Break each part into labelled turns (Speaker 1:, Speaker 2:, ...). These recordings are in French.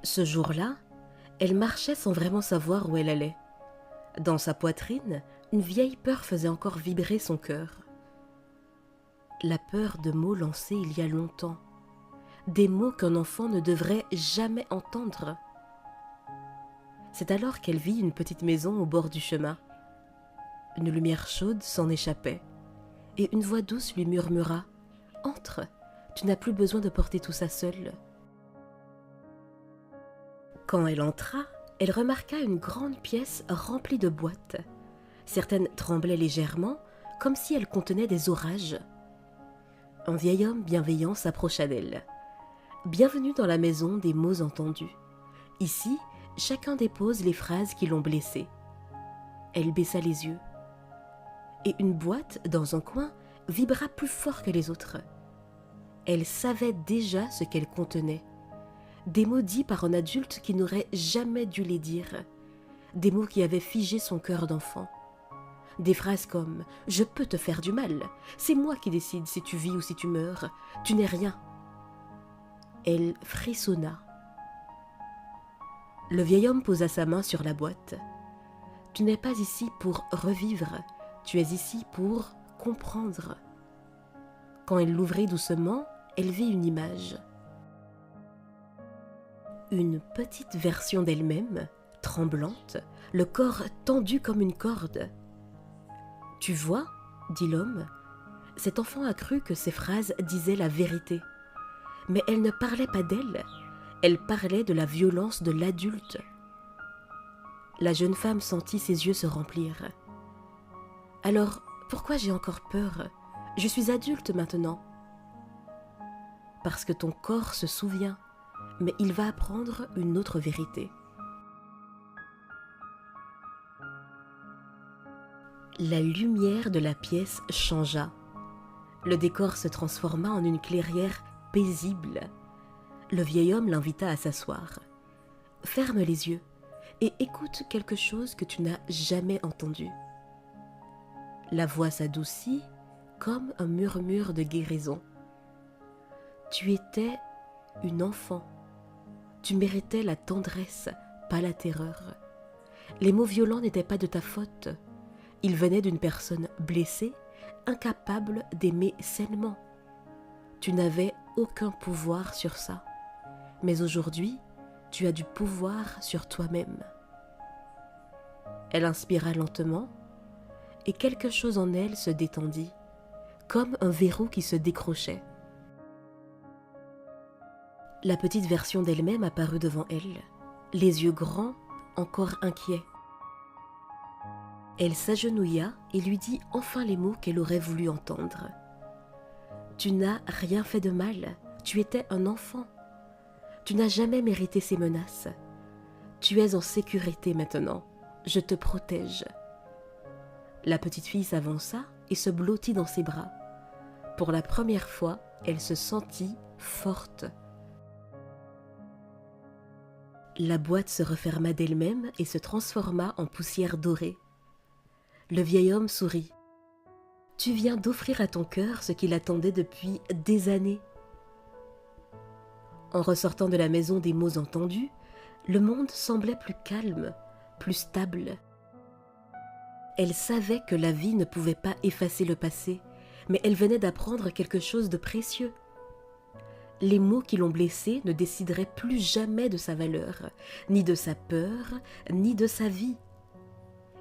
Speaker 1: Ce jour-là, elle marchait sans vraiment savoir où elle allait. Dans sa poitrine, une vieille peur faisait encore vibrer son cœur. La peur de mots lancés il y a longtemps, des mots qu'un enfant ne devrait jamais entendre. C'est alors qu'elle vit une petite maison au bord du chemin. Une lumière chaude s'en échappait, et une voix douce lui murmura « Entre, tu n'as plus besoin de porter tout ça seule. » Quand elle entra, elle remarqua une grande pièce remplie de boîtes. Certaines tremblaient légèrement, comme si elles contenaient des orages. Un vieil homme bienveillant s'approcha d'elle. « Bienvenue dans la maison des mots entendus. Ici, chacun dépose les phrases qui l'ont blessé. » Elle baissa les yeux. Et une boîte, dans un coin, vibra plus fort que les autres. Elle savait déjà ce qu'elle contenait. Des mots dits par un adulte qui n'aurait jamais dû les dire. Des mots qui avaient figé son cœur d'enfant. Des phrases comme « Je peux te faire du mal. C'est moi qui décide si tu vis ou si tu meurs. Tu n'es rien. » Elle frissonna. Le vieil homme posa sa main sur la boîte. « Tu n'es pas ici pour revivre. Tu es ici pour comprendre. » Quand elle l'ouvrit doucement, elle vit une image. Une petite version d'elle-même, tremblante, le corps tendu comme une corde. « Tu vois, » dit l'homme, cet enfant a cru que ces phrases disaient la vérité. Mais elle ne parlait pas d'elle, elle parlait de la violence de l'adulte. La jeune femme sentit ses yeux se remplir. « Alors, pourquoi j'ai encore peur ? Je suis adulte maintenant. » « Parce que ton corps se souvient, mais il va apprendre une autre vérité. » La lumière de la pièce changea. Le décor se transforma en une clairière paisible. Le vieil homme l'invita à s'asseoir. « Ferme les yeux et écoute quelque chose que tu n'as jamais entendu. » La voix s'adoucit comme un murmure de guérison. « Tu étais une enfant. Tu méritais la tendresse, pas la terreur. Les mots violents n'étaient pas de ta faute. Ils venaient d'une personne blessée, incapable d'aimer sainement. Tu n'avais aucun pouvoir sur ça. Mais aujourd'hui, tu as du pouvoir sur toi-même. » Elle inspira lentement, et quelque chose en elle se détendit, comme un verrou qui se décrochait. La petite version d'elle-même apparut devant elle, les yeux grands, encore inquiets. Elle s'agenouilla et lui dit enfin les mots qu'elle aurait voulu entendre. « Tu n'as rien fait de mal, tu étais un enfant. Tu n'as jamais mérité ces menaces. Tu es en sécurité maintenant, je te protège. » La petite fille s'avança et se blottit dans ses bras. Pour la première fois, elle se sentit forte. La boîte se referma d'elle-même et se transforma en poussière dorée. Le vieil homme sourit. « Tu viens d'offrir à ton cœur ce qu'il attendait depuis des années. » En ressortant de la maison des mots entendus, le monde semblait plus calme, plus stable. Elle savait que la vie ne pouvait pas effacer le passé, mais elle venait d'apprendre quelque chose de précieux. Les mots qui l'ont blessée ne décideraient plus jamais de sa valeur, ni de sa peur, ni de sa vie.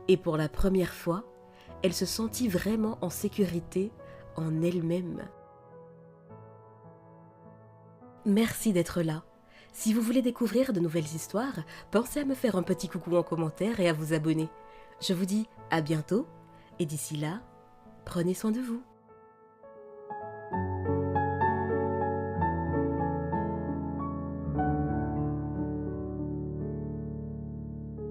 Speaker 1: Et pour la première fois, elle se sentit vraiment en sécurité en elle-même. Merci d'être là. Si vous voulez découvrir de nouvelles histoires, pensez à me faire un petit coucou en commentaire et à vous abonner. Je vous dis à bientôt, et d'ici là, prenez soin de vous.